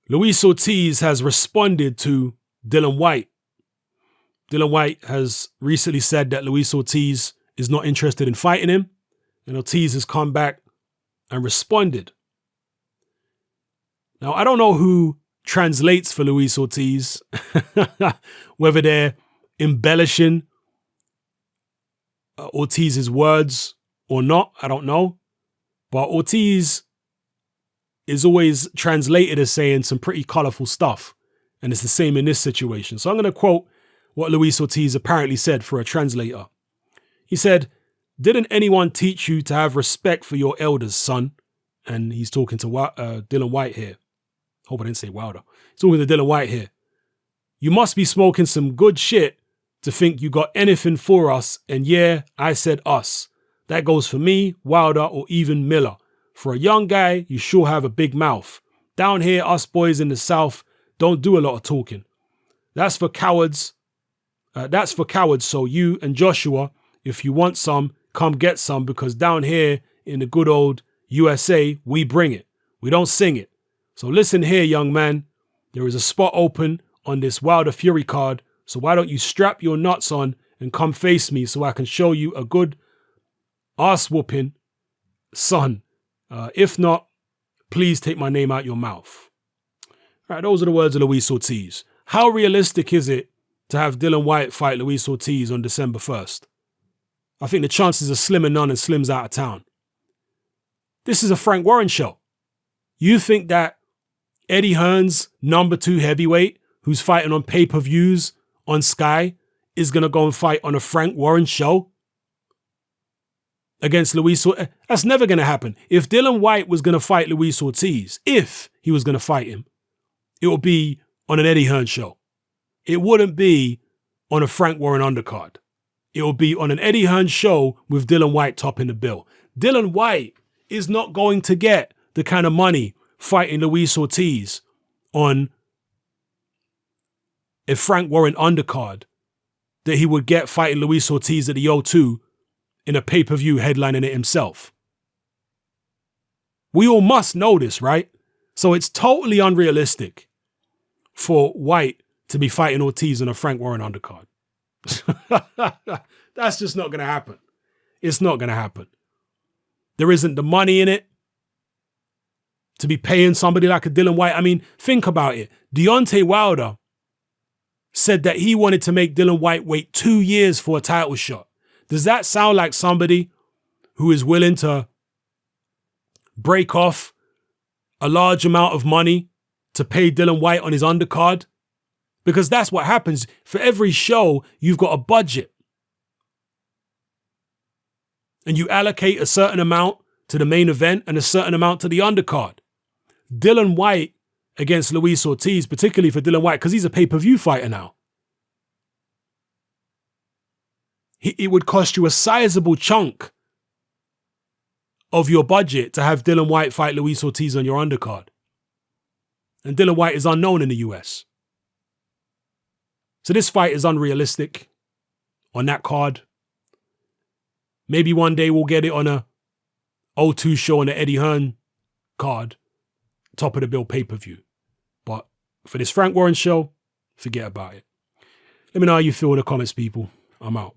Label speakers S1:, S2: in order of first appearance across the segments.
S1: Luis Ortiz has responded to Dillian Whyte. Dillian Whyte has recently said that Luis Ortiz is not interested in fighting him, and Ortiz has come back and responded. Now, I don't know who translates for Luis Ortiz, whether they're embellishing Ortiz's words or not, I don't know. But Ortiz is always translated as saying some pretty colorful stuff. And it's the same in this situation. So I'm going to quote what Luis Ortiz apparently said for a translator. He said, "Didn't anyone teach you to have respect for your elders, son?" And he's talking to Dillian Whyte here. Hope I didn't say Wilder. He's talking to Dillian Whyte here. "You must be smoking some good shit to think you got anything for us. And yeah, I said us. That goes for me, Wilder, or even Miller. For a young guy, you sure have a big mouth. Down here, us boys in the South don't do a lot of talking. That's for cowards. So you and Joshua, if you want some, come get some, because down here in the good old USA, we bring it. We don't sing it. So listen here, young man. There is a spot open on this Wilder Fury card. So why don't you strap your nuts on and come face me so I can show you a good ass whooping, son. If not, please take my name out your mouth." All right, those are the words of Luis Ortiz. How realistic is it to have Dillian Whyte fight Luis Ortiz on December 1st? I think the chances are slim and none, and Slim's out of town. This is a Frank Warren show. You think that Eddie Hearn's #2 heavyweight, who's fighting on pay-per-views on Sky, is going to go and fight on a Frank Warren show against Luis Ortiz? That's never going to happen. If Dillian Whyte was going to fight Luis Ortiz, if he was going to fight him, it would be on an Eddie Hearn show. It wouldn't be on a Frank Warren undercard. It would be on an Eddie Hearn show with Dillian Whyte topping the bill. Dillian Whyte is not going to get the kind of money fighting Luis Ortiz on a Frank Warren undercard that he would get fighting Luis Ortiz at the O2 in a pay-per-view headlining it himself. We all must know this, right? So it's totally unrealistic for Whyte to be fighting Ortiz on a Frank Warren undercard. That's just not going to happen. It's not going to happen. There isn't the money in it to be paying somebody like a Dillian Whyte. I mean, think about it. Deontay Wilder said that he wanted to make Dillian Whyte wait 2 years for a title shot. Does that sound like somebody who is willing to break off a large amount of money to pay Dillian Whyte on his undercard? Because that's what happens. For every show, you've got a budget. And you allocate a certain amount to the main event and a certain amount to the undercard. Dillian Whyte against Luis Ortiz, particularly for Dillian Whyte, because he's a pay-per-view fighter now. It would cost you a sizable chunk of your budget to have Dillian Whyte fight Luis Ortiz on your undercard. And Dillian Whyte is unknown in the US. So this fight is unrealistic on that card. Maybe one day we'll get it on a O2 show on the Eddie Hearn card, top of the bill pay-per-view. But for this Frank Warren show, forget about it. Let me know how you feel in the comments, people. I'm out.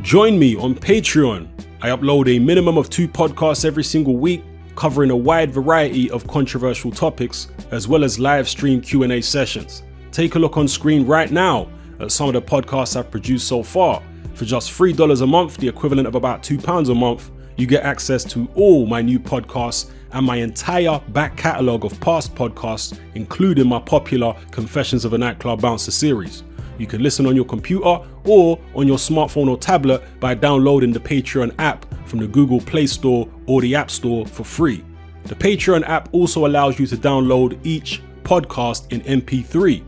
S1: Join me on Patreon. I upload a minimum of 2 podcasts every single week, covering a wide variety of controversial topics, as well as live stream Q&A sessions. Take a look on screen right now at some of the podcasts I've produced so far. For just $3 a month, the equivalent of about £2 a month, you get access to all my new podcasts and my entire back catalogue of past podcasts, including my popular Confessions of a Nightclub Bouncer series. You can listen on your computer or on your smartphone or tablet by downloading the Patreon app from the Google Play Store or the App Store for free. The Patreon app also allows you to download each podcast in MP3.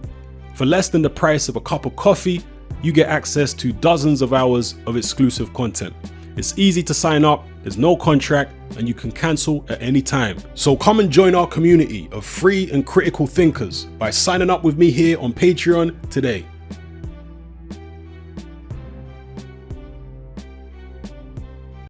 S1: For less than the price of a cup of coffee, you get access to dozens of hours of exclusive content. It's easy to sign up, there's no contract, and you can cancel at any time. So come and join our community of free and critical thinkers by signing up with me here on Patreon today.